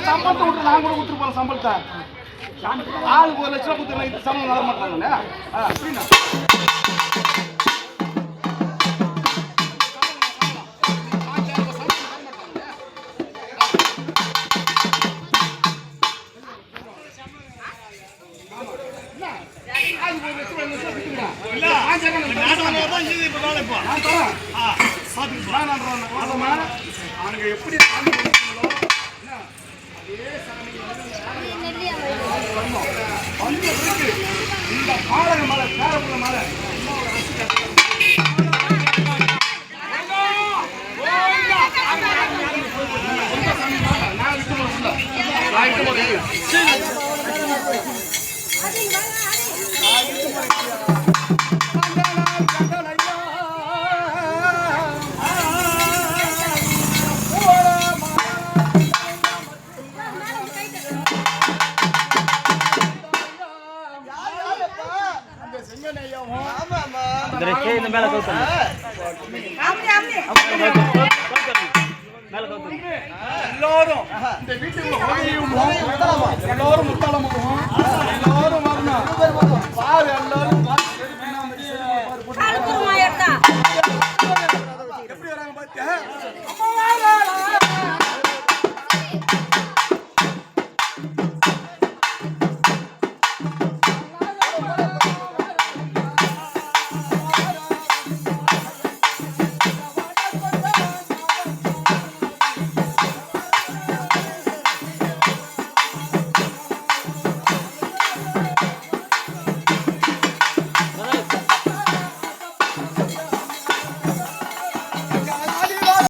சம்பளத்தை விட்டு நான் கூட கொடுத்துட்டு போன சம்பளத்தை ஆளுக்கு 1 லட்சம் கொடுத்துருந்தா இந்த சம்பளம் வர மாட்டாங்கண்ணே. அப்படின்னா அவனுக்கு எப்படி இந்த பாலக மலை பேரப்புள்ள மலை எல்லாரும் இந்த வீட்டுக்குள்ள எல்லாரும் முத்தாளமும் எல்லாரும் வரணும். பாரு எல்லாரும் எப்படி வராங்க பாத்தியா?